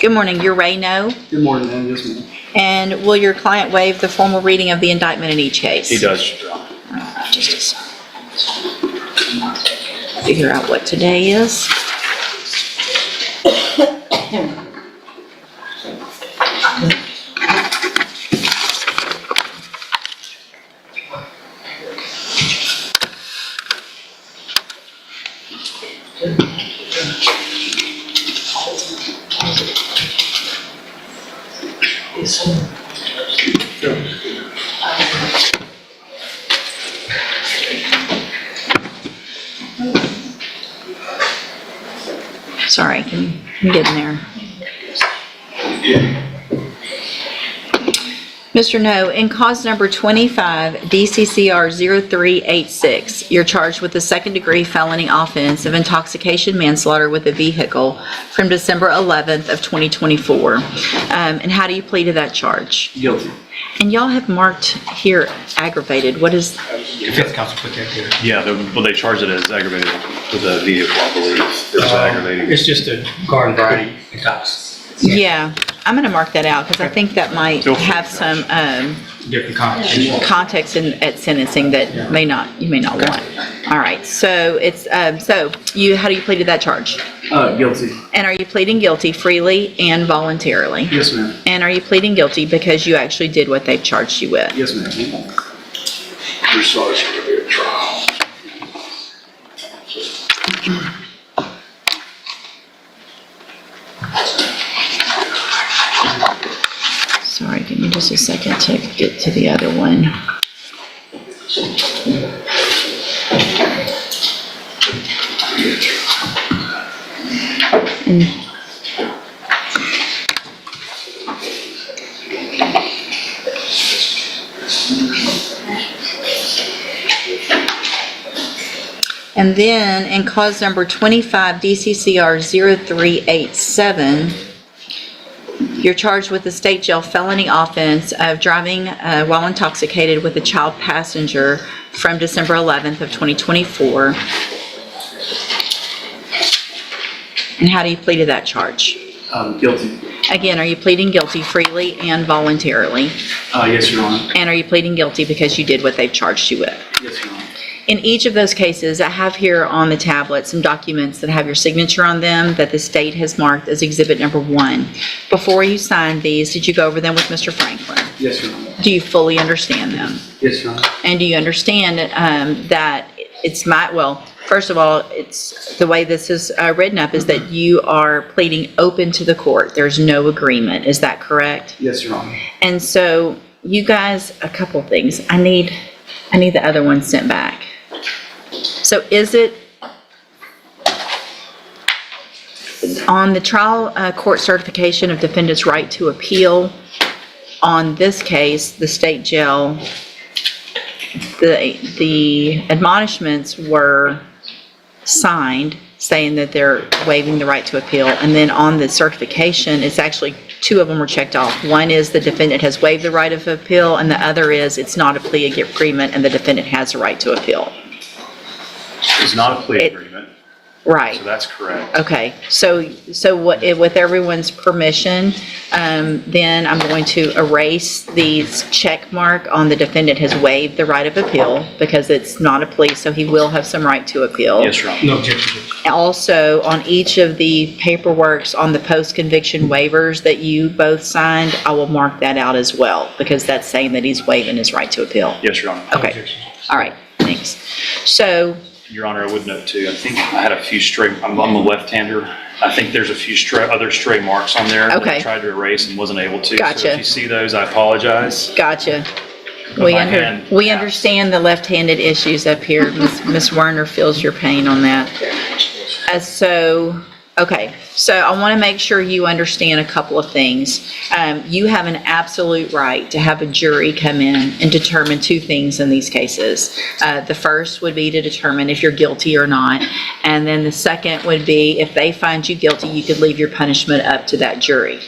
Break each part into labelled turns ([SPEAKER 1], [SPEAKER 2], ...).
[SPEAKER 1] Good morning. You're Ray No.
[SPEAKER 2] Good morning, ma'am. Yes, ma'am.
[SPEAKER 1] And will your client waive the formal reading of the indictment in each case?
[SPEAKER 3] He does, Your Honor.
[SPEAKER 1] Just a second. Figure out what today is. Sorry, I'm getting there. Mr. No, in cause number 25, DCCR 0386, you're charged with the second-degree felony offense of intoxication manslaughter with a vehicle from December 11th of 2024. And how do you plead to that charge?
[SPEAKER 2] Guilty.
[SPEAKER 1] And y'all have marked here aggravated. What is?
[SPEAKER 4] Defense counsel put that here.
[SPEAKER 3] Yeah, they charged it as aggravated with a vehicle, I believe. It was aggravating.
[SPEAKER 4] It's just a garden variety intox.
[SPEAKER 1] Yeah, I'm going to mark that out because I think that might
[SPEAKER 3] Feel free.
[SPEAKER 1] have some
[SPEAKER 4] Different context.
[SPEAKER 1] context at sentencing that you may not want. All right, so it's how do you plead to that charge?
[SPEAKER 2] Guilty.
[SPEAKER 1] And are you pleading guilty freely and voluntarily?
[SPEAKER 2] Yes, ma'am.
[SPEAKER 1] And are you pleading guilty because you actually did what they've charged you with?
[SPEAKER 2] Yes, ma'am.
[SPEAKER 5] Your son's going to be a trial.
[SPEAKER 1] Sorry, give me just a second to get to the other one. And then in cause number 25, DCCR 0387, you're charged with the state jail felony offense of driving while intoxicated with a child passenger from December 11th of 2024. And how do you plead to that charge?
[SPEAKER 2] Guilty.
[SPEAKER 1] Again, are you pleading guilty freely and voluntarily?
[SPEAKER 2] Yes, Your Honor.
[SPEAKER 1] And are you pleading guilty because you did what they've charged you with?
[SPEAKER 2] Yes, Your Honor.
[SPEAKER 1] In each of those cases, I have here on the tablet some documents that have your signature on them that the state has marked as exhibit number 1. Before you signed these, did you go over them with Mr. Franklin?
[SPEAKER 2] Yes, Your Honor.
[SPEAKER 1] Do you fully understand them?
[SPEAKER 2] Yes, Your Honor.
[SPEAKER 1] And do you understand that it's first of all, it's the way this is written up is that you are pleading open to the court. There's no agreement. Is that correct?
[SPEAKER 2] Yes, Your Honor.
[SPEAKER 1] And so you guys, a couple things. I need the other one sent back. So is it on the trial court certification of defendant's right to appeal? On this case, the state jail, the admonishments were signed saying that they're waiving the right to appeal. And then on the certification, it's actually 2 of them were checked off. One is the defendant has waived the right of appeal, and the other is it's not a plea agreement and the defendant has a right to appeal.
[SPEAKER 3] It's not a plea agreement,
[SPEAKER 1] Right.
[SPEAKER 3] so that's correct.
[SPEAKER 1] Okay, so with everyone's permission, then I'm going to erase the check mark on the defendant has waived the right of appeal because it's not a plea, so he will have some right to appeal.
[SPEAKER 3] Yes, Your Honor.
[SPEAKER 4] No objection.
[SPEAKER 1] Also, on each of the paperworks on the post-conviction waivers that you both signed, I will mark that out as well because that's saying that he's waiving his right to appeal.
[SPEAKER 3] Yes, Your Honor.
[SPEAKER 4] No
[SPEAKER 1] Okay,
[SPEAKER 4] objection.
[SPEAKER 1] all right, thanks. So,
[SPEAKER 3] Your Honor, I would note too, I think I had a few I'm a left-hander. I think there's a few other stray marks on there that
[SPEAKER 1] Okay.
[SPEAKER 3] I tried to erase and wasn't able to.
[SPEAKER 1] Gotcha.
[SPEAKER 3] So if you see those, I apologize.
[SPEAKER 1] gotcha.
[SPEAKER 3] But my hand
[SPEAKER 1] We
[SPEAKER 3] taps.
[SPEAKER 1] understand the left-handed issues up here. Ms. Werner feels your pain on that. Okay, so I want to make sure you understand a couple of things. You have an absolute right to have a jury come in and determine 2 things in these cases. The first would be to determine if you're guilty or not. And then the second would be if they find you guilty, you could leave your punishment up to that jury.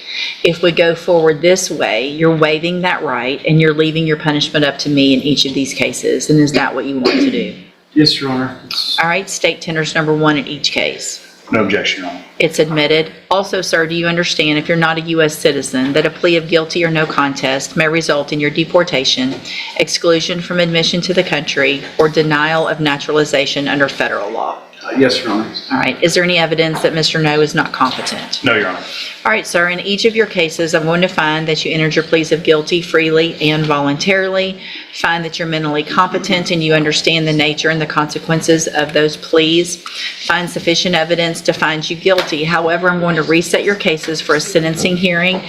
[SPEAKER 1] If we go forward this way, you're waiving that right and you're leaving your punishment up to me in each of these cases. And is that what you want to do?
[SPEAKER 2] Yes, Your Honor.
[SPEAKER 1] All right, state tenders number 1 in each case.
[SPEAKER 3] No objection, Your Honor.
[SPEAKER 1] It's admitted. Also, sir, do you understand if you're not a U.S. citizen that a plea of guilty or no contest may result in your deportation, exclusion from admission to the country, or denial of naturalization under federal law?
[SPEAKER 2] Yes, Your Honor.
[SPEAKER 1] All right. Is there any evidence that Mr. No is not competent?
[SPEAKER 3] No, Your Honor.
[SPEAKER 1] All right, sir. In each of your cases, I'm going to find that you entered your pleas of guilty freely and voluntarily, find that you're mentally competent and you understand the nature and the consequences of those pleas, find sufficient evidence to find you guilty. However, I'm going to reset your cases for a sentencing hearing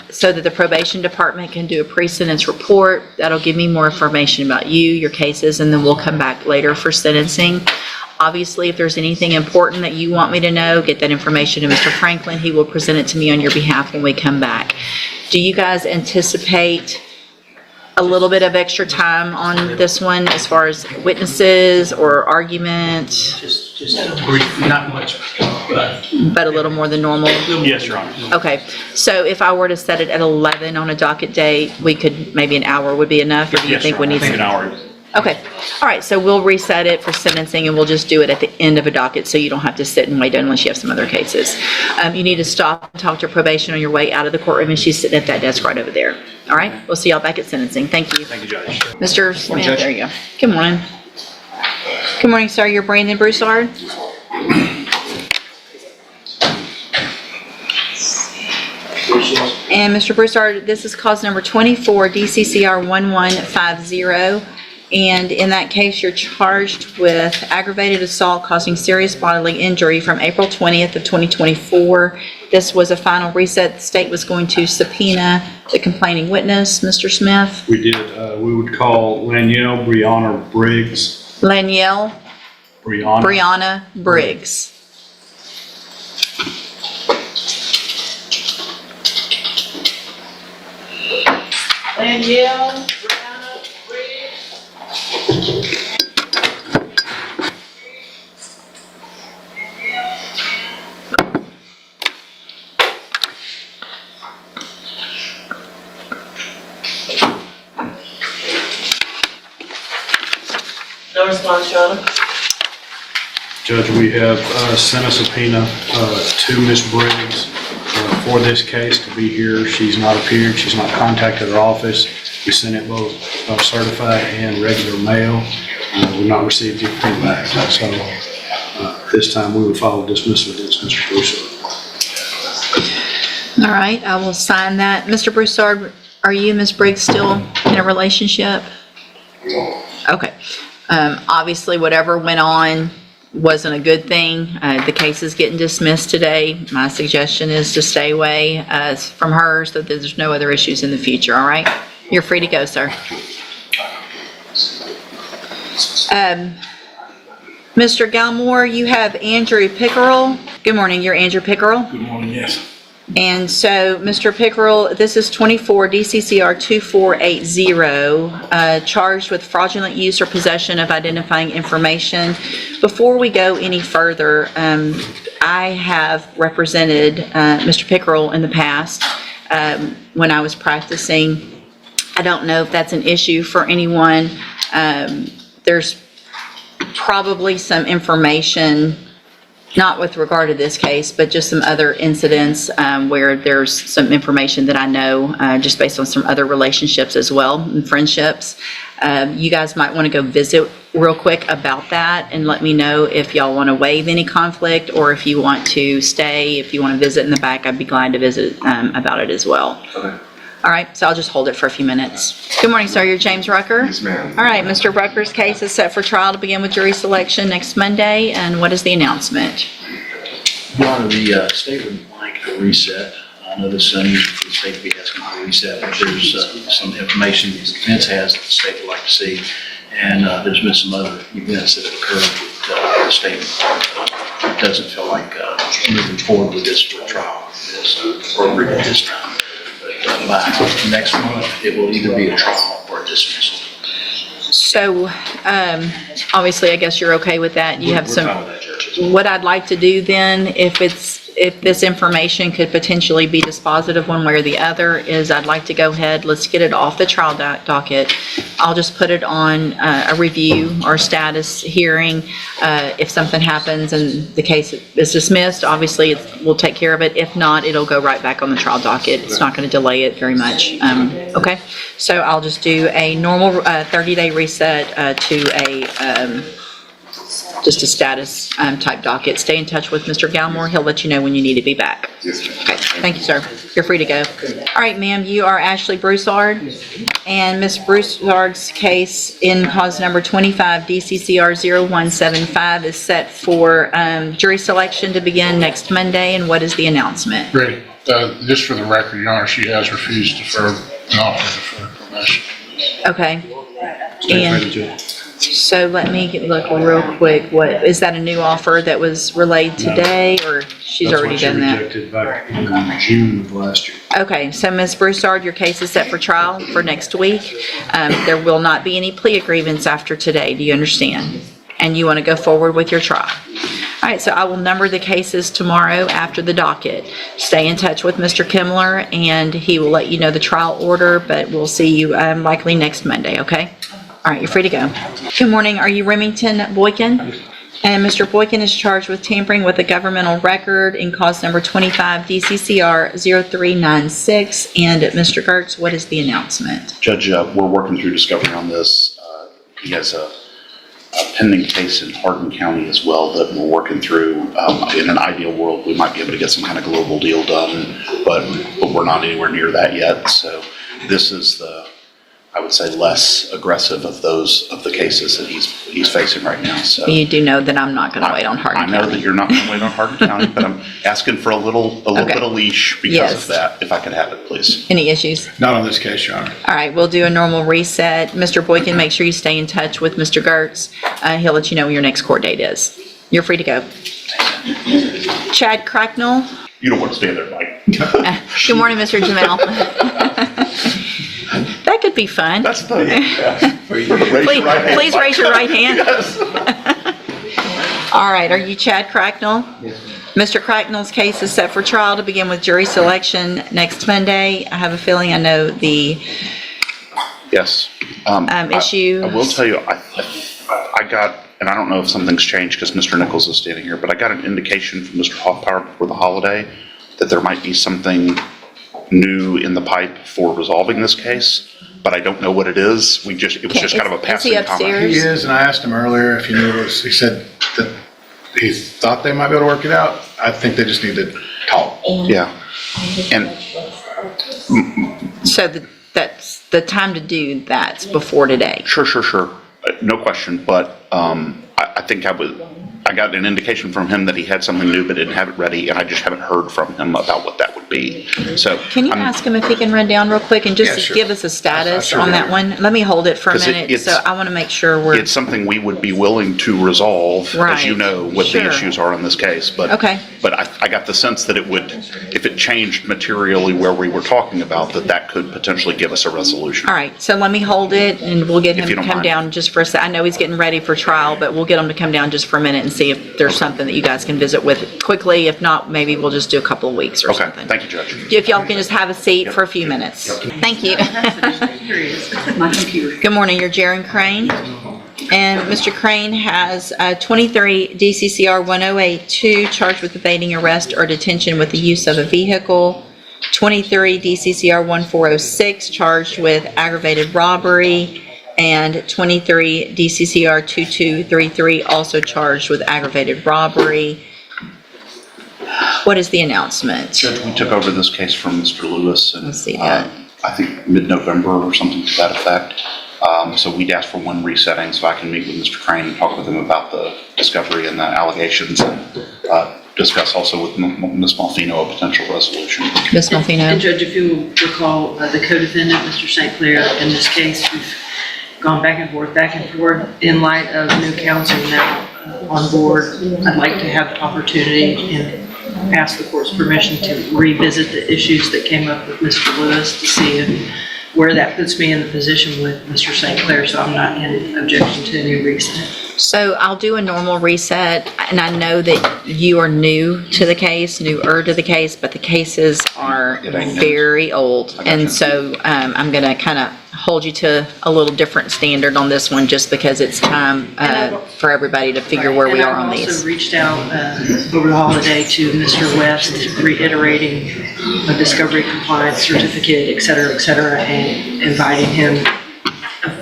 [SPEAKER 1] so that the probation department can do a pre-sentence report. That'll give me more information about you, your cases, and then we'll come back later for sentencing. Obviously, if there's anything important that you want me to know, get that information to Mr. Franklin. He will present it to me on your behalf when we come back. Do you guys anticipate a little bit of extra time on this one as far as witnesses or argument,
[SPEAKER 4] Just brief, not much,
[SPEAKER 1] but a little more than normal?
[SPEAKER 3] Yes, Your Honor.
[SPEAKER 1] Okay, so if I were to set it at 11 on a docket date, we could, maybe an hour would be enough, or do you
[SPEAKER 3] Yes,
[SPEAKER 1] think
[SPEAKER 3] Your
[SPEAKER 1] we
[SPEAKER 3] Honor.
[SPEAKER 1] need
[SPEAKER 3] I think
[SPEAKER 1] some?
[SPEAKER 3] an hour.
[SPEAKER 1] Okay, all right, so we'll reset it for sentencing and we'll just do it at the end of a docket so you don't have to sit and wait unless you have some other cases. You need to stop and talk to probation on your way out of the courtroom and she's sitting at that desk right over there. All right, we'll see y'all back at sentencing. Thank you.
[SPEAKER 3] Thank you, Judge.
[SPEAKER 1] Mr. Smith, there you go. Good morning. Good morning, sir. You're Brandon Broussard? And Mr. Broussard, this is cause number 24, DCCR 1150. And in that case, you're charged with aggravated assault causing serious bodily injury from April 20th of 2024. This was a final reset. The state was going to subpoena the complaining witness, Mr. Smith.
[SPEAKER 6] We did. We would call Lanielle Brianna Briggs.
[SPEAKER 1] Lanielle Brianna Briggs.
[SPEAKER 7] Danielle, Brianna, Briggs. No response, Your Honor.
[SPEAKER 6] Judge, we have sent a subpoena to Ms. Briggs for this case to be here. She's not appeared. She's not contacted our office. We sent it both certified and regular mail. We've not received anything back. So this time we would file a dismissal against Mr. Broussard.
[SPEAKER 1] All right, I will sign that. Mr. Broussard, are you and Ms. Briggs still in a relationship? Okay. Obviously, whatever went on wasn't a good thing. The case is getting dismissed today. My suggestion is to stay away from her so that there's no other issues in the future, all right? You're free to go, sir. Mr. Galmore, you have Andrew Pickerel. Good morning, you're Andrew Pickerel.
[SPEAKER 5] Good morning, yes.
[SPEAKER 1] And so, Mr. Pickerel, this is 24 DCCR 2480, charged with fraudulent use or possession of identifying information. Before we go any further, I have represented Mr. Pickerel in the past when I was practicing. I don't know if that's an issue for anyone. There's probably some information, not with regard to this case, but just some other incidents where there's some information that I know just based on some other relationships as well and friendships. You guys might want to go visit real quick about that and let me know if y'all want to waive any conflict or if you want to stay. If you want to visit in the back, I'd be glad to visit about it as well.
[SPEAKER 5] Okay.
[SPEAKER 1] All right, so I'll just hold it for a few minutes. Good morning, sir. You're James Rucker?
[SPEAKER 5] Yes, ma'am.
[SPEAKER 1] All right, Mr. Rucker's case is set for trial to begin with jury selection next Monday. And what is the announcement?
[SPEAKER 8] Your Honor, the state would like a reset. I know this is unusual for the state to be asking for a reset, but there's some information the defense has that the state would like to see. And there's been some other events that have occurred that the state doesn't feel like moving forward with this for trial is appropriate at this time. But by next month, it will either be a trial or a dismissal.
[SPEAKER 1] So, obviously, I guess you're okay with that. You have
[SPEAKER 8] We're
[SPEAKER 1] some.
[SPEAKER 8] fine with that, Judge.
[SPEAKER 1] What I'd like to do then, if it's if this information could potentially be dispositive one way or the other, is I'd like to go ahead, let's get it off the trial docket. I'll just put it on a review or status hearing. If something happens and the case is dismissed, obviously we'll take care of it. If not, it'll go right back on the trial docket. It's not going to delay it very much. Okay, so I'll just do a normal 30-day reset to a just a status type docket. Stay in touch with Mr. Galmore. He'll let you know when you need to be back.
[SPEAKER 5] Yes, ma'am.
[SPEAKER 1] Okay, thank you, sir. You're free to go. All right, ma'am, you are Ashley Broussard, and Ms. Broussard's case in cause number 25 DCCR 0175 is set for jury selection to begin next Monday, and what is the announcement?
[SPEAKER 5] Great. Just for the record, Your Honor, she has refused to serve an offer of probation.
[SPEAKER 1] Okay.
[SPEAKER 6] Stay
[SPEAKER 1] And
[SPEAKER 6] free to judge.
[SPEAKER 1] so let me look real quick. What, is that a new offer that was relayed today, or she's
[SPEAKER 6] That's
[SPEAKER 1] already
[SPEAKER 6] what she
[SPEAKER 1] done that?
[SPEAKER 6] rejected back in June of last year.
[SPEAKER 1] Okay, so Ms. Broussard, your case is set for trial for next week. There will not be any plea agreements after today. Do you understand? And you want to go forward with your trial. All right, so I will number the cases tomorrow after the docket. Stay in touch with Mr. Kimmler, and he will let you know the trial order, but we'll see you likely next Monday, okay? All right, you're free to go. Good morning. Are you Remington Boykin? And Mr. Boykin is charged with tampering with a governmental record in cause number 25 DCCR 0396. And Mr. Gertz, what is the announcement?
[SPEAKER 9] Judge, we're working through discovery on this. He has a pending case in Hardin County as well that we're working through. In an ideal world, we might be able to get some kind of global deal done, but we're not anywhere near that yet. So this is the, I would say, less aggressive of the cases that he's facing right now. So
[SPEAKER 1] You do know that I'm not going to wait on Hardin
[SPEAKER 9] I know
[SPEAKER 1] County.
[SPEAKER 9] that you're not going to wait on Hardin County, but I'm asking for a little
[SPEAKER 1] Okay.
[SPEAKER 9] bit of leash because
[SPEAKER 1] Yes.
[SPEAKER 9] of that. If I could have it, please.
[SPEAKER 1] Any issues?
[SPEAKER 5] Not on this case, Your Honor.
[SPEAKER 1] All right, we'll do a normal reset. Mr. Boykin, make sure you stay in touch with Mr. Gertz. He'll let you know when your next court date is. You're free to go. Chad Cracknell.
[SPEAKER 9] You don't want to stay there, Mike.
[SPEAKER 1] Good morning, Mr. Jamel. That could be fun.
[SPEAKER 9] That's the, yeah. Raise your
[SPEAKER 1] Please,
[SPEAKER 9] right hand,
[SPEAKER 1] please
[SPEAKER 9] Mike.
[SPEAKER 1] raise your right hand.
[SPEAKER 9] Yes.
[SPEAKER 1] All right, are you Chad Cracknell? Mr. Cracknell's case is set for trial to begin with jury selection next Monday. I have a feeling I know the
[SPEAKER 9] Yes.
[SPEAKER 1] issue.
[SPEAKER 9] I will tell you, I got, and I don't know if something's changed because Mr. Nichols is standing here, but I got an indication from Mr. Hoffpower before the holiday that there might be something new in the pipe for resolving this case, but I don't know what it is. It was just kind of a
[SPEAKER 1] Is he
[SPEAKER 9] passing comment.
[SPEAKER 1] upstairs?
[SPEAKER 5] He is, and I asked him earlier if he knew it was, he said that he thought they might be able to work it out. I think they just need to talk.
[SPEAKER 9] Yeah. And
[SPEAKER 1] So that's the time to do that's before today.
[SPEAKER 9] sure. No question, but I think I got an indication from him that he had something new but didn't have it ready, and I just haven't heard from him about what that would be. So
[SPEAKER 1] Can you ask him if he can run down real quick and
[SPEAKER 5] Yeah,
[SPEAKER 1] just
[SPEAKER 5] sure.
[SPEAKER 1] give us a status
[SPEAKER 9] Sure.
[SPEAKER 1] on that one? Let me hold it for a
[SPEAKER 9] 'Cause
[SPEAKER 1] minute,
[SPEAKER 9] it's-
[SPEAKER 1] so I want to make sure we're,
[SPEAKER 9] it's something we would be willing to resolve, as you
[SPEAKER 1] Right.
[SPEAKER 9] know, what the
[SPEAKER 1] Sure.
[SPEAKER 9] issues are in this case. But
[SPEAKER 1] Okay.
[SPEAKER 9] But I got the sense that it would, if it changed materially where we were talking about, that could potentially give us a resolution.
[SPEAKER 1] all right, so let me hold it and we'll get him
[SPEAKER 9] If
[SPEAKER 1] to
[SPEAKER 9] you don't
[SPEAKER 1] come
[SPEAKER 9] mind.
[SPEAKER 1] down just for a sec. I know he's getting ready for trial, but we'll get him to come down just for a minute and see if there's something that you guys can visit with quickly. If not, maybe we'll just do a couple of weeks or
[SPEAKER 9] Okay,
[SPEAKER 1] something.
[SPEAKER 9] thank you, Judge.
[SPEAKER 1] If y'all can just have a seat for a few minutes. Thank you. Good morning, you're Jaron Crane. And Mr. Crane has 23 DCCR 1082 charged with evading arrest or detention with the use of a vehicle. 23 DCCR 1406 charged with aggravated robbery. And 23 DCCR 2233 also charged with aggravated robbery. What is the announcement?
[SPEAKER 9] Judge, we took over this case from Mr. Lewis in,
[SPEAKER 1] Let's see that.
[SPEAKER 9] I think, mid-November or something to that effect. So we'd asked for one resetting so I can meet with Mr. Crane and talk with him about the discovery and the allegations and discuss also with Ms. Malfino a potential resolution.
[SPEAKER 1] Ms.
[SPEAKER 10] And
[SPEAKER 1] Malfino?
[SPEAKER 10] Judge, if you will recall, the co-defendant, Mr. St. Clair, in this case, we've gone back and forth. In light of new counsel now on board, I'd like to have the opportunity and ask the court's permission to revisit the issues that came up with Mr. Lewis to see where that puts me in the position with Mr. St. Clair, so I'm not in objection to a new reset.
[SPEAKER 1] So I'll do a normal reset, and I know that you are newer to the case, but the cases are very old. And so I'm going to kind of hold you to a little different standard on this one, just because it's time for everybody to figure where we are on
[SPEAKER 10] And I've also
[SPEAKER 1] these.
[SPEAKER 10] reached out over the holiday to Mr. West, reiterating a discovery compliance certificate, et cetera, and inviting him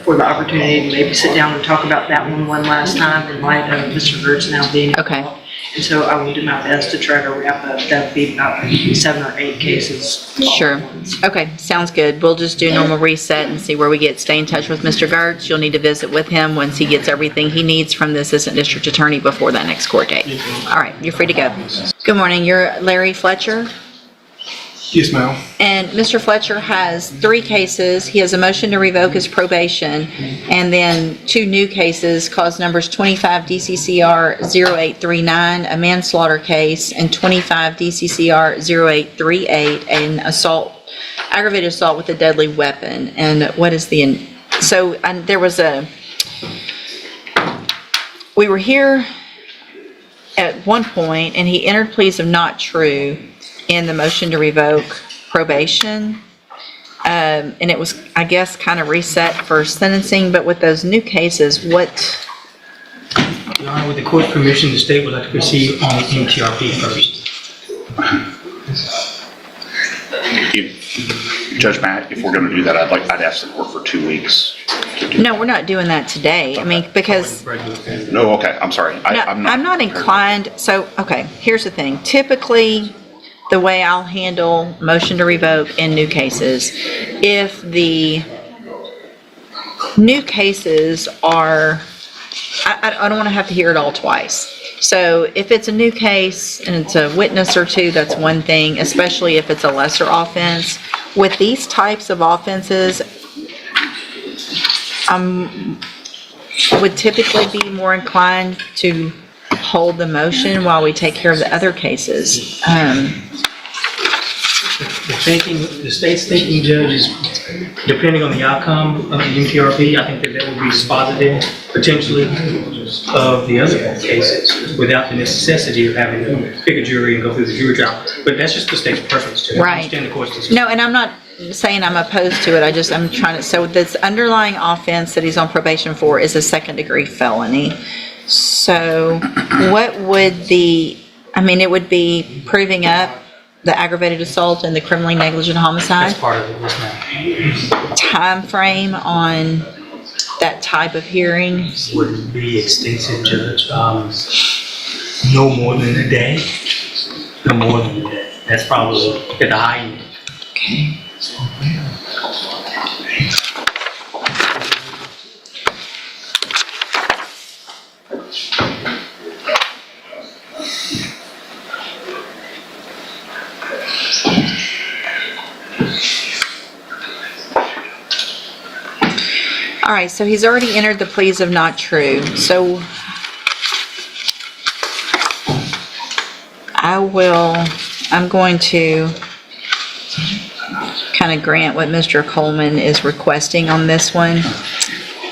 [SPEAKER 10] for the opportunity to maybe sit down and talk about that one last time in light of Mr. Gertz now being
[SPEAKER 1] Okay.
[SPEAKER 10] involved. And so I will do my best to try to wrap up, that would be about 7 or 8 cases.
[SPEAKER 1] Sure. Okay, sounds good. We'll just do normal reset and see where we get. Stay in touch with Mr. Gertz. You'll need to visit with him once he gets everything he needs from the Assistant District Attorney before that next court date. All right, you're free to go. Good morning. You're Larry Fletcher?
[SPEAKER 5] Yes, ma'am.
[SPEAKER 1] And Mr. Fletcher has 3 cases. He has a motion to revoke his probation, and then 2 new cases, cause numbers 25 DCCR 0839, a manslaughter case, and 25 DCCR 0838, an assault, aggravated assault with a deadly weapon. And what is the, so there was we were here at one point, and he entered pleas of not true in the motion to revoke probation. And it was, I guess, kind of reset for sentencing, but with those new cases, what,
[SPEAKER 4] Your Honor, with the court's permission, the state would like to proceed on the MTRP first.
[SPEAKER 9] Judge Matt, if we're going to do that, I'd ask the court for 2 weeks.
[SPEAKER 1] no, we're not doing that today. I mean, because,
[SPEAKER 9] No, okay, I'm sorry.
[SPEAKER 1] no, I'm not inclined, so, okay, here's the thing. Typically, the way I'll handle motion to revoke in new cases, if the new cases are, I don't want to have to hear it all twice. So if it's a new case and it's a witness or 2, that's one thing, especially if it's a lesser offense. With these types of offenses, would typically be more inclined to hold the motion while we take care of the other cases.
[SPEAKER 4] The state's thinking, Judge, is depending on the outcome of the MTRP, I think that would be dispositive, potentially, of the other cases, without the necessity of having to pick a jury and go through the jury trial. But that's just the state's preference to.
[SPEAKER 1] Right.
[SPEAKER 4] I understand the court's decision.
[SPEAKER 1] No, and I'm not saying I'm opposed to it, I'm trying to, so this underlying offense that he's on probation for is a second-degree felony. So what would it would be proving up the aggravated assault and the criminally negligent homicide?
[SPEAKER 4] That's part of it, yes, ma'am.
[SPEAKER 1] Time frame on that type of hearing?
[SPEAKER 4] Would be extensive, Judge. No more than a day. No more than a day. That's probably at the high end.
[SPEAKER 1] Okay. All right, so he's already entered the pleas of not true. So I'm going to kind of grant what Mr. Coleman is requesting on this one.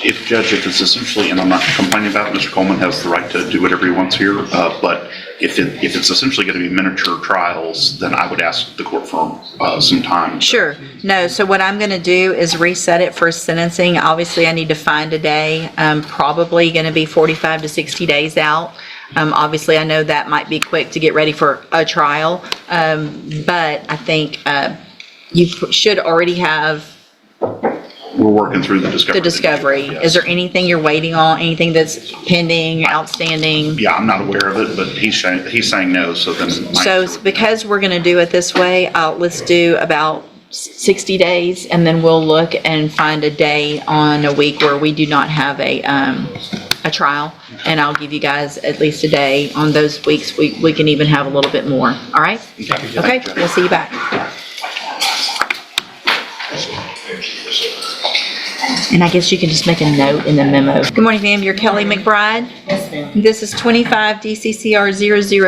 [SPEAKER 9] If it's essentially, and I'm not complaining about it, Mr. Coleman has the right to do whatever he wants here, but if it's essentially going to be miniature trials, then I would ask the court for some time.
[SPEAKER 1] Sure. No, so what I'm going to do is reset it for sentencing. Obviously, I need to find a day. Probably going to be 45 to 60 days out. Obviously, I know that might be quick to get ready for a trial, but I think you should already have
[SPEAKER 9] We're working through the discovery.
[SPEAKER 1] the discovery.
[SPEAKER 9] Yes.
[SPEAKER 1] Is there anything you're waiting on, anything that's pending, outstanding?
[SPEAKER 9] Yeah, I'm not aware of it, but he's saying no, so then.
[SPEAKER 1] So because we're going to do it this way, let's do about 60 days, and then we'll look and find a day on a week where we do not have a trial, and I'll give you guys at least a day on those weeks. We can even have a little bit more. All right? Okay, we'll see you back. And I guess you can just make a note in the memo. Good morning, ma'am. You're Kelly McBride?
[SPEAKER 11] Yes, ma'am.
[SPEAKER 1] This is 25 DCCR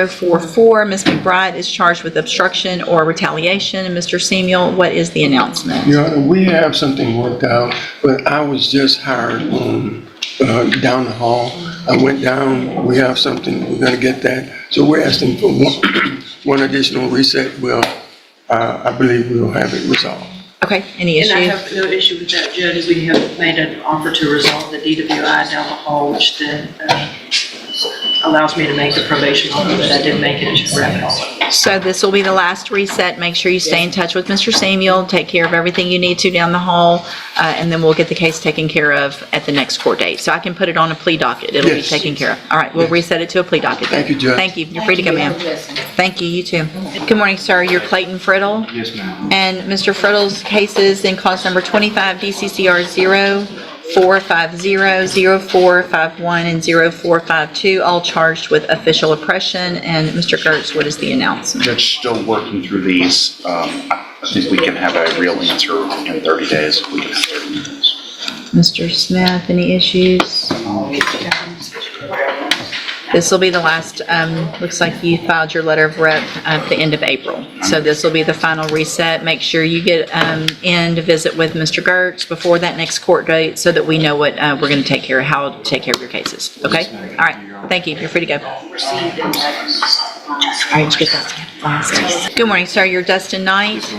[SPEAKER 1] 0044. Ms. McBride is charged with obstruction or retaliation. And Mr. Samuel, what is the announcement?
[SPEAKER 11] Your Honor, we have something worked out, but I was just hired on, down the hall I went down, we have something, we're gonna get that. So we're asking for one additional reset. Well, I believe we'll have it resolved.
[SPEAKER 1] Okay, any
[SPEAKER 10] And I
[SPEAKER 1] issue?
[SPEAKER 10] have no issue with that, Judge. We have made an offer to resolve the DWI down the hall, which then allows me to make the probation offer that I did make it to wrap it all up.
[SPEAKER 1] So this will be the last reset. Make sure you stay in touch with Mr. Samuel, take care of everything you need to down the hall, and then we'll get the case taken care of at the next court date. So I can put it on a plea docket. It'll be
[SPEAKER 11] Yes.
[SPEAKER 1] taken care of. All right, we'll reset it to a plea docket.
[SPEAKER 11] Thank you, Judge.
[SPEAKER 1] Thank you. You're free to go, ma'am. Thank you, you too. Good morning, sir. You're Clayton Friddle.
[SPEAKER 2] Yes, ma'am.
[SPEAKER 1] And Mr. Friddle's case is in cause number 25 DCCR 0450, 0451, and 0452, all charged with official oppression. And Mr. Gertz, what is the announcement?
[SPEAKER 9] Judge, still working through these. I think we can have a real answer in 30 days. We can have 30 minutes.
[SPEAKER 1] Mr. Smith, any issues? This will be the last, looks like you filed your letter of rep at the end of April. So this will be the final reset. Make sure you get in to visit with Mr. Gertz before that next court date so that we know what we're going to take care of, how to take care of your cases. Okay? All right. Thank you. You're free to go. All right, you get that last. Good morning, sir. You're Dustin Knight.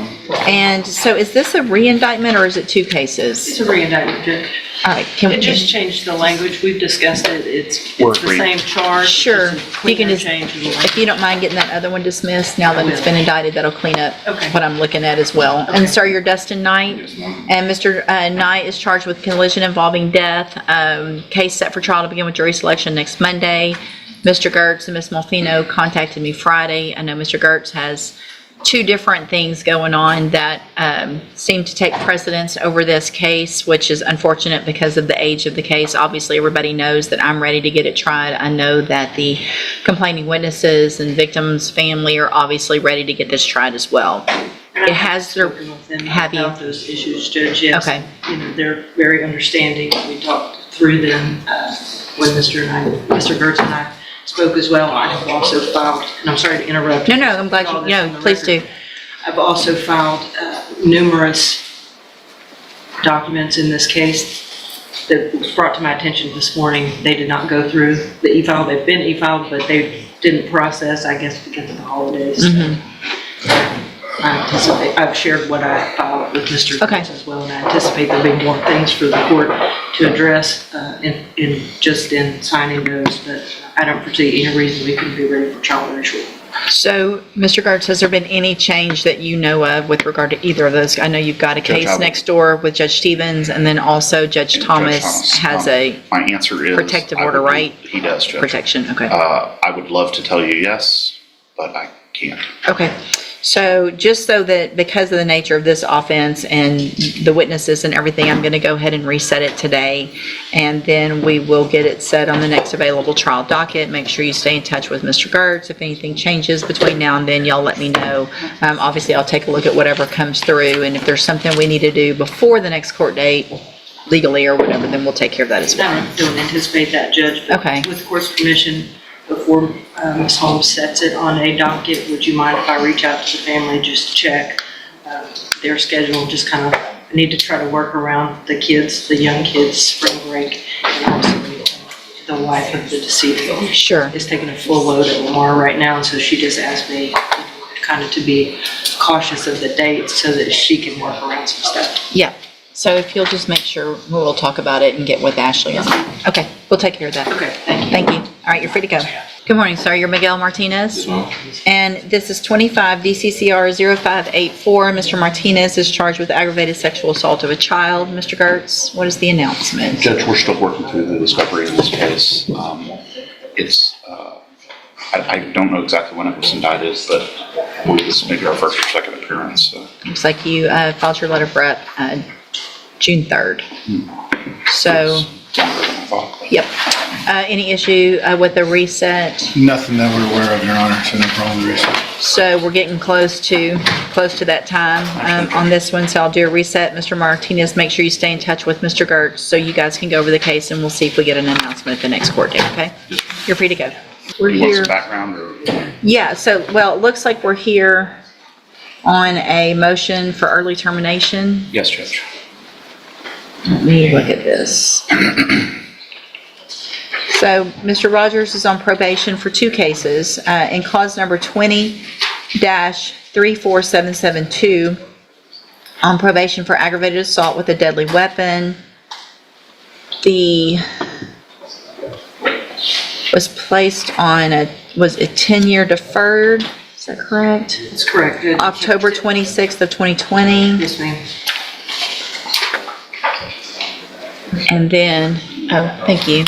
[SPEAKER 1] And so is this a re-indictment or is it two cases?
[SPEAKER 10] It's a re-indictment, Judge.
[SPEAKER 1] All right. Can
[SPEAKER 10] It
[SPEAKER 1] we
[SPEAKER 10] just changed the language. We've discussed it. It's
[SPEAKER 9] We're
[SPEAKER 10] the
[SPEAKER 9] agreed.
[SPEAKER 10] same charge.
[SPEAKER 1] Sure.
[SPEAKER 10] Just a
[SPEAKER 1] You can
[SPEAKER 10] cleaner
[SPEAKER 1] just,
[SPEAKER 10] change in the
[SPEAKER 1] if
[SPEAKER 10] language.
[SPEAKER 1] you don't mind getting that other one dismissed, now that it's been indicted, that'll clean up
[SPEAKER 10] Okay.
[SPEAKER 1] what I'm looking at as well. And sir, you're Dustin Knight, and Mr. Knight is charged with collision involving death. Case set for trial to begin with jury selection next Monday. Mr. Gertz and Ms. Malfino contacted me Friday. I know Mr. Gertz has two different things going on that seem to take precedence over this case, which is unfortunate because of the age of the case. Obviously, everybody knows that I'm ready to get it tried. I know that the complaining witnesses and victims' family are obviously ready to get this tried as well.
[SPEAKER 10] And
[SPEAKER 1] It
[SPEAKER 10] I
[SPEAKER 1] has their,
[SPEAKER 10] spoken with them
[SPEAKER 1] have you?
[SPEAKER 10] about those issues, Judge, yes.
[SPEAKER 1] Okay.
[SPEAKER 10] You know, they're very understanding. We talked through them when Mr. Gertz and I spoke as well. I have also filed, and I'm sorry to interrupt.
[SPEAKER 1] No, I'm glad
[SPEAKER 10] All
[SPEAKER 1] you,
[SPEAKER 10] this on
[SPEAKER 1] no,
[SPEAKER 10] the
[SPEAKER 1] please do.
[SPEAKER 10] record. I've also filed numerous documents in this case that was brought to my attention this morning. They did not go through the e-file. They've been e-filed, but they didn't process, I guess, because of the holidays.
[SPEAKER 1] Mm-hmm.
[SPEAKER 10] I anticipate, I've shared what I filed with Mr.
[SPEAKER 1] Okay.
[SPEAKER 10] Gertz as well, and I anticipate there'll be more things for the court to address in signing those, but I don't foresee any reason we couldn't be ready for trial very shortly.
[SPEAKER 1] So, Mr. Gertz, has there been any change that you know of with regard to either of those? I know you've got a
[SPEAKER 9] Judge,
[SPEAKER 1] case
[SPEAKER 9] I would-
[SPEAKER 1] next door with Judge Stevens, and then also Judge Thomas has a
[SPEAKER 9] My answer is.
[SPEAKER 1] protective
[SPEAKER 9] I
[SPEAKER 1] order,
[SPEAKER 9] would-
[SPEAKER 1] right?
[SPEAKER 9] He does, Judge.
[SPEAKER 1] protection. Okay.
[SPEAKER 9] I would love to tell you yes, but I can't.
[SPEAKER 1] Okay. So just so that because of the nature of this offense and the witnesses and everything, I'm going to go ahead and reset it today. And then we will get it set on the next available trial docket. Make sure you stay in touch with Mr. Gertz. If anything changes between now and then, y'all let me know. Obviously, I'll take a look at whatever comes through. And if there's something we need to do before the next court date, legally or whatever, then we'll take care of that as well.
[SPEAKER 10] I don't anticipate that, Judge. But
[SPEAKER 1] Okay.
[SPEAKER 10] with the court's permission, before Ms. Holmes sets it on a docket, would you mind if I reach out to the family just to check their schedule? Just kind of, I need to try to work around the kids, the young kids' spring break, and also the wife of the decedent.
[SPEAKER 1] Sure.
[SPEAKER 10] Is taking a full load at Lamar right now, and so she just asked me kind of to be cautious of the dates so that she can work around some stuff.
[SPEAKER 1] Yeah. So if you'll just make sure, we'll talk about it and get with Ashley on it. Okay, we'll take care of that.
[SPEAKER 10] Okay, thank you.
[SPEAKER 1] Thank you. All right, you're free to go. Good morning, sir. You're Miguel Martinez. And this is 25 DCCR 0584. Mr. Martinez is charged with aggravated sexual assault of a child. Mr. Gertz, what is the announcement?
[SPEAKER 9] Judge, we're still working through the discovery in this case. I don't know exactly when it was indicted, but this may be our first or second appearance, so.
[SPEAKER 1] Looks like you filed your letter of rep June 3rd. So, yep. Any issue with the reset?
[SPEAKER 5] Nothing that we're aware of, Your Honor, so no problem with reset.
[SPEAKER 1] So we're getting close to that time on this one, so I'll do a reset. Mr. Martinez, make sure you stay in touch with Mr. Gertz so you guys can go over the case and we'll see if we get an announcement at the next court date, okay? You're free to go. We're
[SPEAKER 9] You want
[SPEAKER 1] here.
[SPEAKER 9] some background or?
[SPEAKER 1] Yeah, so, well, it looks like we're here on a motion for early termination.
[SPEAKER 9] Yes, Judge.
[SPEAKER 1] Let me look at this. So Mr. Rogers is on probation for 2 cases. In cause number 20-34772, on probation for aggravated assault with a deadly weapon. Was placed on was a 10-year deferred, is that correct?
[SPEAKER 10] That's correct. Good.
[SPEAKER 1] October 26th of 2020.
[SPEAKER 10] Yes, ma'am.
[SPEAKER 1] And then, thank you.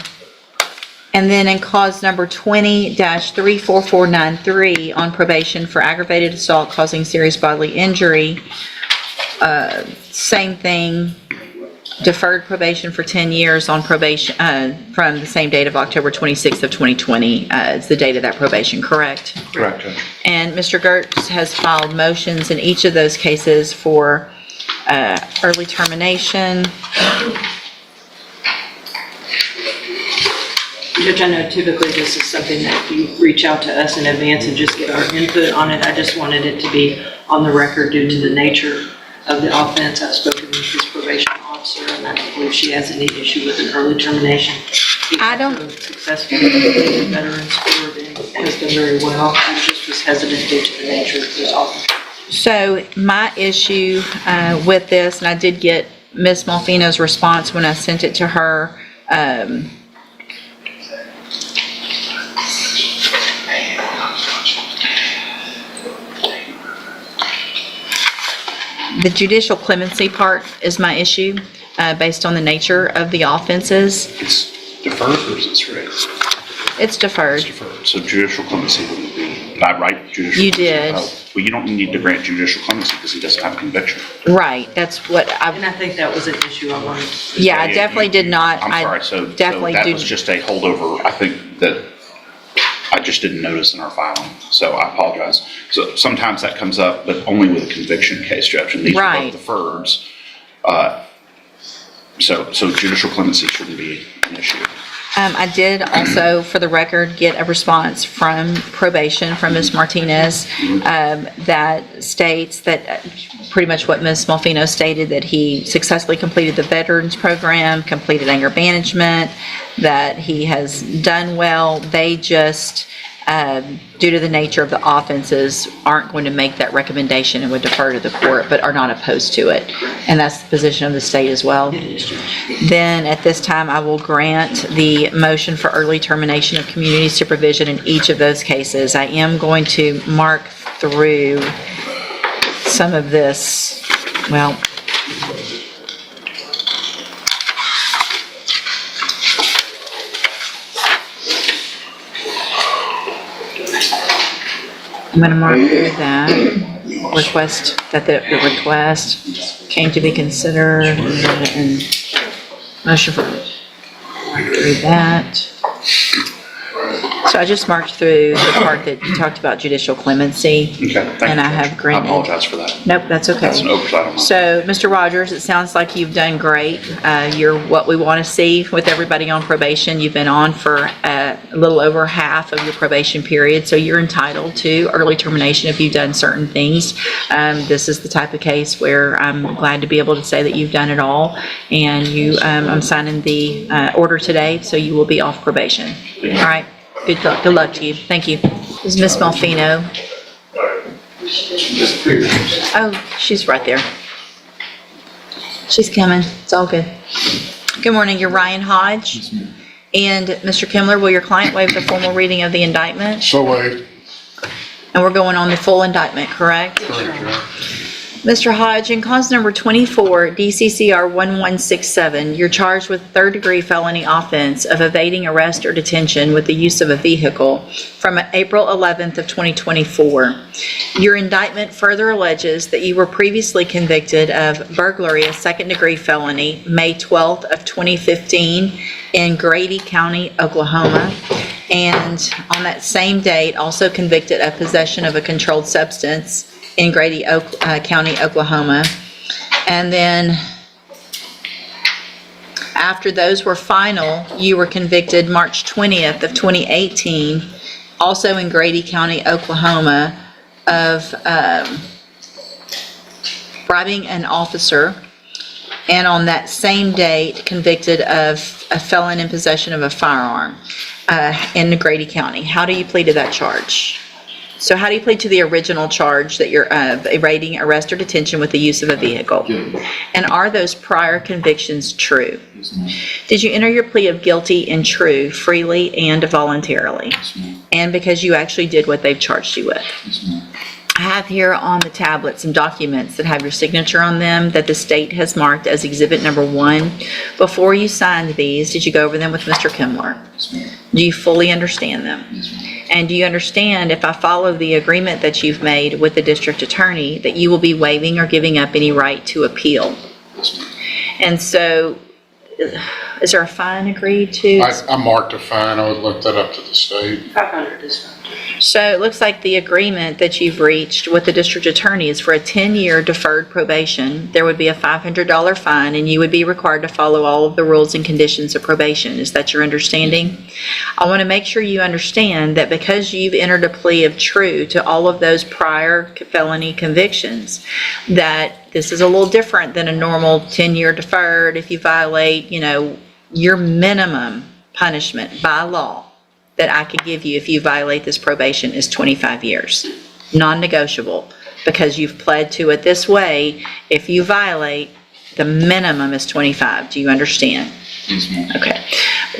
[SPEAKER 1] And then in cause number 20-34493, on probation for aggravated assault causing serious bodily injury, same thing, deferred probation for 10 years on probation, from the same date of October 26th of 2020, is the date of that probation, correct?
[SPEAKER 3] Correct, Judge.
[SPEAKER 1] And Mr. Gertz has filed motions in each of those cases for early termination.
[SPEAKER 10] Judge, I know typically this is something that you reach out to us in advance and just get our input on it. I just wanted it to be on the record due to the nature of the offense. I've spoken with his probation officer, and I don't believe she has any issue with an early termination.
[SPEAKER 1] I don't-
[SPEAKER 10] He also successfully completed Veterans Court and has done very well. I just was hesitant due to the nature of his offense.
[SPEAKER 1] So my issue with this, and I did get Ms. Malfino's response when I sent it to her, the judicial clemency part is my issue, based on the nature of the offenses.
[SPEAKER 9] It's deferred or is it straight?
[SPEAKER 1] It's deferred.
[SPEAKER 9] It's deferred, so judicial clemency wouldn't be, did I write judicial?
[SPEAKER 1] You
[SPEAKER 9] clemency?
[SPEAKER 1] did.
[SPEAKER 9] Oh, well, you don't need to grant judicial clemency because he doesn't have a conviction.
[SPEAKER 1] Right, that's what
[SPEAKER 10] And
[SPEAKER 1] I,
[SPEAKER 10] I think that was an issue I wanted.
[SPEAKER 1] yeah, I definitely did not.
[SPEAKER 9] I'm
[SPEAKER 1] I
[SPEAKER 9] sorry, so
[SPEAKER 1] definitely
[SPEAKER 9] that
[SPEAKER 1] do-
[SPEAKER 9] was just a holdover, I think that I just didn't notice in our filing, so I apologize. So sometimes that comes up, but only with a conviction case, Judge, and these are
[SPEAKER 1] Right.
[SPEAKER 9] both deferreds. So judicial clemency shouldn't be an issue.
[SPEAKER 1] I did also, for the record, get a response from probation from Ms. Martinez that states that pretty much what Ms. Malfino stated, that he successfully completed the veterans program, completed anger management, that he has done well. They just, due to the nature of the offenses, aren't going to make that recommendation and would defer to the court, but are not opposed to it. And that's the position of the state as well.
[SPEAKER 10] It is, Judge.
[SPEAKER 1] Then at this time, I will grant the motion for early termination of community supervision in each of those cases. I am going to mark through some of this, well, I'm going to mark through that request, that the request came to be considered, and motion for, mark through that. So I just marked through the part that you talked about judicial clemency.
[SPEAKER 9] Okay, thank you.
[SPEAKER 1] And I have
[SPEAKER 9] Judge.
[SPEAKER 1] granted.
[SPEAKER 9] I apologize for that.
[SPEAKER 1] Nope, that's okay.
[SPEAKER 9] That's an oversight on my.
[SPEAKER 1] So, Mr. Rogers, it sounds like you've done great. You're what we want to see with everybody on probation. You've been on for a little over half of your probation period, so you're entitled to early termination if you've done certain things. This is the type of case where I'm glad to be able to say that you've done it all, and you, I'm signing the order today, so you will be off probation. All right? Good luck to you. Thank you. This is Ms. Malfino. Oh, she's right there. She's coming. It's all good. Good morning. You're Ryan Hodge. And Mr. Kimler, will your client waive the formal reading of the indictment?
[SPEAKER 5] So waived.
[SPEAKER 1] And we're going on the full indictment, correct? Mr. Hodge, in cause number 24, DCCR 1167, you're charged with third-degree felony offense of evading arrest or detention with the use of a vehicle from April 11th of 2024. Your indictment further alleges that you were previously convicted of burglary, a second-degree felony, May 12th of 2015 in Grady County, Oklahoma, and on that same date, also convicted of possession of a controlled substance in Grady County, Oklahoma. And then after those were final, you were convicted March 20th of 2018, also in Grady County, Oklahoma, of bribing an officer and on that same date convicted of a felon in possession of a firearm in Grady County. How do you plead to that charge? So how do you plead to the original charge that you're evading arrest or detention with the use of a vehicle? And are those prior convictions true? Did you enter your plea of guilty and true freely and voluntarily? And because you actually did what they've charged you with? I have here on the tablet some documents that have your signature on them that the state has marked as exhibit number 1. Before you signed these, did you go over them with Mr. Kimler? Do you fully understand them? And do you understand, if I follow the agreement that you've made with the district attorney, that you will be waiving or giving up any right to appeal? And so, is there a fine agreed to?
[SPEAKER 5] I marked a fine, I would look that up to the state.
[SPEAKER 10] 500 is fine.
[SPEAKER 1] So it looks like the agreement that you've reached with the district attorney is for a 10-year deferred probation. There would be a $500 fine, and you would be required to follow all of the rules and conditions of probation. Is that your understanding? I want to make sure you understand that because you've entered a plea of true to all of those prior felony convictions, that this is a little different than a normal 10-year deferred. If you violate, your minimum punishment by law that I could give you if you violate this probation is 25 years, non-negotiable, because you've pled to it this way. If you violate, the minimum is 25. Do you understand?
[SPEAKER 12] Yes, ma'am.
[SPEAKER 1] Okay.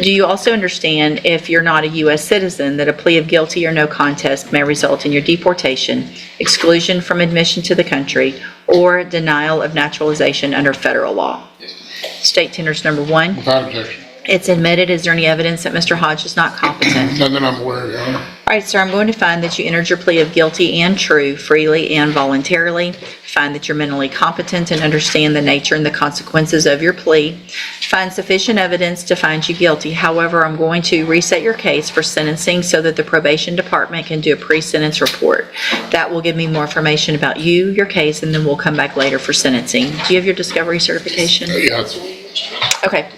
[SPEAKER 1] Do you also understand, if you're not a U.S. citizen, that a plea of guilty or no contest may result in your deportation, exclusion from admission to the country, or denial of naturalization under federal law?
[SPEAKER 12] Yes, ma'am.
[SPEAKER 1] State tenders number 1.
[SPEAKER 5] Without objection.
[SPEAKER 1] It's admitted. Is there any evidence that Mr. Hodge is not competent?
[SPEAKER 5] None that I'm aware of, Your Honor.
[SPEAKER 1] All right, sir, I'm going to find that you entered your plea of guilty and true freely and voluntarily. Find that you're mentally competent and understand the nature and the consequences of your plea. Find sufficient evidence to find you guilty. However, I'm going to reset your case for sentencing so that the probation department can do a pre-sentence report. That will give me more information about you, your case, and then we'll come back later for sentencing. Do you have your discovery certification?
[SPEAKER 5] Yeah,
[SPEAKER 1] Okay.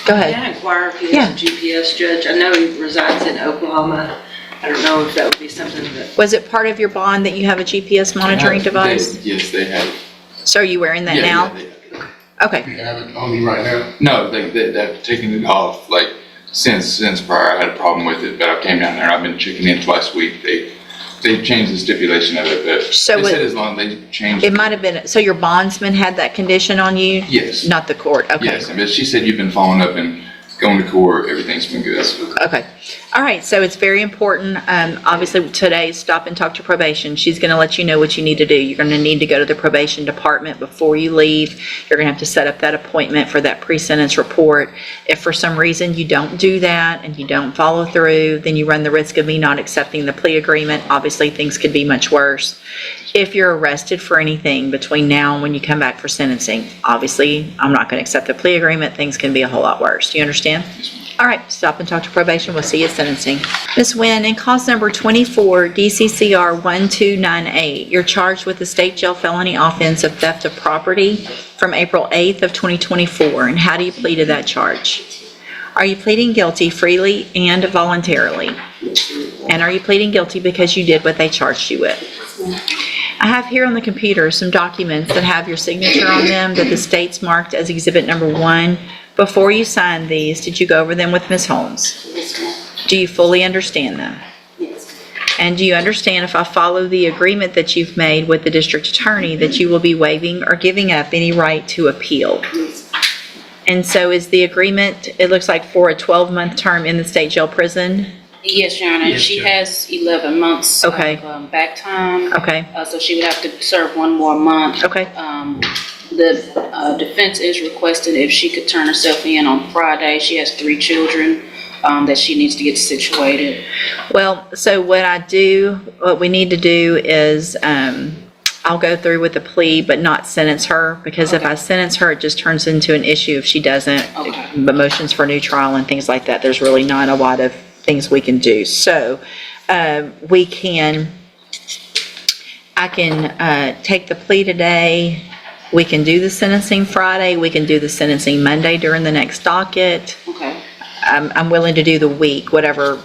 [SPEAKER 1] Go ahead.
[SPEAKER 10] Can I inquire if he has a GPS judge? I know he resides in Oklahoma. I don't know if that would be something that.
[SPEAKER 1] Was it part of your bond that you have a GPS monitoring device?
[SPEAKER 12] Yes, they have.
[SPEAKER 1] So are you wearing that
[SPEAKER 12] Yeah,
[SPEAKER 1] now?
[SPEAKER 12] yeah, they have.
[SPEAKER 1] Okay.
[SPEAKER 5] you have it on you right now.
[SPEAKER 12] No, they've taken it off, like, since prior. I had a problem with it, but I came down there, I've been checking in twice a week. They've changed the stipulation of it, but
[SPEAKER 1] So
[SPEAKER 12] they said
[SPEAKER 1] it-
[SPEAKER 12] as long as they changed.
[SPEAKER 1] It might have been, so your bondsman had that condition on you?
[SPEAKER 12] Yes.
[SPEAKER 1] Not the court? Okay.
[SPEAKER 12] Yes, but she said you've been following up and going to court, everything's been good.
[SPEAKER 1] Okay. All right, so it's very important. Obviously, today, stop and talk to probation. She's going to let you know what you need to do. You're going to need to go to the probation department before you leave. You're going to have to set up that appointment for that pre-sentence report. If for some reason you don't do that and you don't follow through, then you run the risk of me not accepting the plea agreement. Obviously, things could be much worse. If you're arrested for anything between now and when you come back for sentencing, obviously, I'm not going to accept the plea agreement. Things can be a whole lot worse. Do you understand? All right, stop and talk to probation. We'll see you at sentencing. Ms. Nguyen, in cause number 24 DCCR 1298, you're charged with the state jail felony offense of theft of property from April 8th of 2024. And how do you plead to that charge? Are you pleading guilty freely and voluntarily? And are you pleading guilty because you did what they charged you with? I have here on the computer some documents that have your signature on them that the state's marked as exhibit number 1. Before you signed these, did you go over them with Ms. Holmes?
[SPEAKER 13] Yes, ma'am.
[SPEAKER 1] Do you fully understand them?
[SPEAKER 13] Yes.
[SPEAKER 1] And do you understand, if I follow the agreement that you've made with the district attorney, that you will be waiving or giving up any right to appeal?
[SPEAKER 13] Yes.
[SPEAKER 1] And so is the agreement, it looks like, for a 12-month term in the state jail prison?
[SPEAKER 13] Yes, Your Honor.
[SPEAKER 4] Yes,
[SPEAKER 13] She
[SPEAKER 4] Judge.
[SPEAKER 13] has 11 months
[SPEAKER 1] Okay.
[SPEAKER 13] of back time.
[SPEAKER 1] Okay,
[SPEAKER 13] So she would have to serve one more month.
[SPEAKER 1] okay.
[SPEAKER 13] The defense is requesting if she could turn herself in on Friday. She has 3 children that she needs to get situated.
[SPEAKER 1] Well, so what we need to do is, I'll go through with the plea, but not sentence her, because if I sentence her, it just turns into an issue if she doesn't.
[SPEAKER 13] Okay.
[SPEAKER 1] The motions for new trial and things like that, there's really not a lot of things we can do. So, I can take the plea today. We can do the sentencing Friday. We can do the sentencing Monday during the next docket.
[SPEAKER 13] Okay.
[SPEAKER 1] I'm willing to do the week, whatever.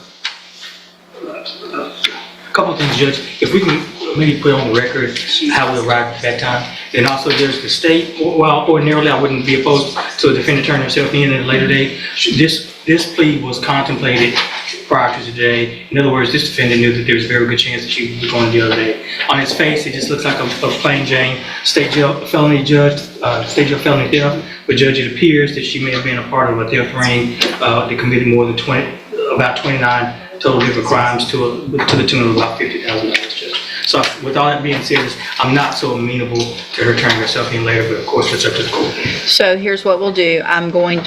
[SPEAKER 4] A couple of things, Judge. If we can committee put on the record how we arrived at that time. And also there's the state, well, ordinarily I wouldn't be opposed to a defendant turning herself in at a later date. This plea was contemplated prior to today. In other words, this defendant knew that there was a very good chance that she would be going the other day. On its face, it just looks like a plain Jane state jail felony theft. But Judge, it appears that she may have been a part of a theft ring that committed more than about 29 total different crimes to the tune of about $50,000, Judge. So with all that being said, I'm not so amenable to her turning herself in later, but of course, it's up to the court.
[SPEAKER 1] So here's what we'll do.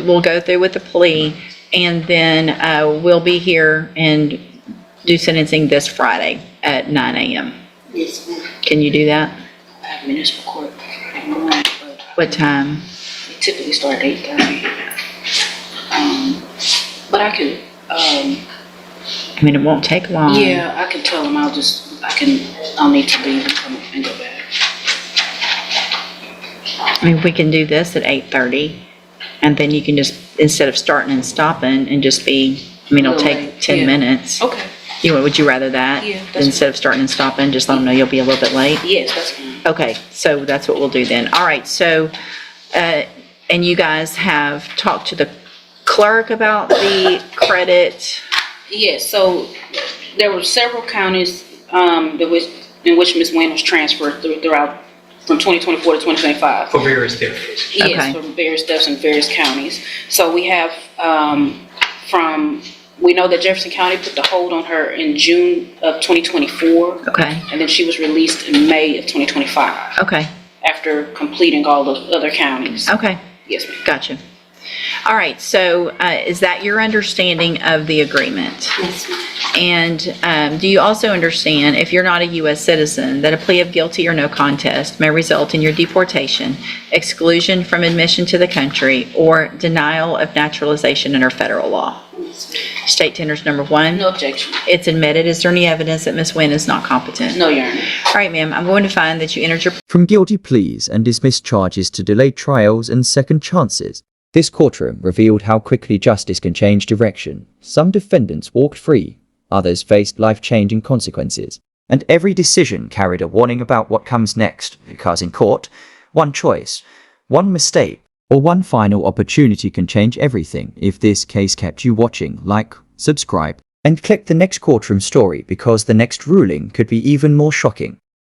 [SPEAKER 1] We'll go through with the plea, and then we'll be here and do sentencing this Friday at 9 a.m.
[SPEAKER 13] Yes, ma'am.
[SPEAKER 1] Can you do that?
[SPEAKER 13] I have municipal court in the morning, but
[SPEAKER 1] What time?
[SPEAKER 13] we typically start at 8:30. But I could,
[SPEAKER 1] I mean, it won't take long.
[SPEAKER 13] yeah, I can tell them I'll need to leave and come and go back.
[SPEAKER 1] I mean, we can do this at 8:30, and then you can just, instead of starting and stopping, and just be, I mean, it'll
[SPEAKER 13] Little
[SPEAKER 1] take
[SPEAKER 13] late,
[SPEAKER 1] 10
[SPEAKER 13] yeah.
[SPEAKER 1] minutes.
[SPEAKER 13] Okay,
[SPEAKER 1] Would you rather that?
[SPEAKER 13] Yeah, that's
[SPEAKER 1] Instead of starting and stopping, just let them know you'll be a little bit late?
[SPEAKER 13] yes, that's fine.
[SPEAKER 1] Okay, so that's what we'll do then. All right, so, and you guys have talked to the clerk about the credit?
[SPEAKER 13] Yes, so there were several counties in which Ms. Wayne was transferred throughout from 2024 to 2025.
[SPEAKER 4] For various thefts.
[SPEAKER 1] Okay.
[SPEAKER 13] Yes, from various thefts in various counties. So we have we know that Jefferson County put the hold on her in June of 2024.
[SPEAKER 1] Okay,
[SPEAKER 13] And then she was released in May of 2025
[SPEAKER 1] okay,
[SPEAKER 13] after completing all the other counties.
[SPEAKER 1] okay,
[SPEAKER 13] Yes, ma'am.
[SPEAKER 1] gotcha. All right, so is that your understanding of the agreement?
[SPEAKER 13] Yes, ma'am.
[SPEAKER 1] And do you also understand, if you're not a U.S. citizen, that a plea of guilty or no contest may result in your deportation, exclusion from admission to the country, or denial of naturalization under federal law? State tenders number 1.
[SPEAKER 13] No objection.
[SPEAKER 1] It's admitted. Is there any evidence that Ms. Wynn is not competent?
[SPEAKER 13] No, Your Honor.
[SPEAKER 1] All right, ma'am, I'm going to find that you entered your
[SPEAKER 14] From guilty pleas and dismissed charges to delayed trials and second chances, this courtroom revealed how quickly justice can change direction. Some defendants walked free, others faced life-changing consequences, and every decision carried a warning about what comes next, because in court, one choice, one mistake, or one final opportunity can change everything. If this case kept you watching, like, subscribe, and click the next courtroom story, because the next ruling could be even more shocking.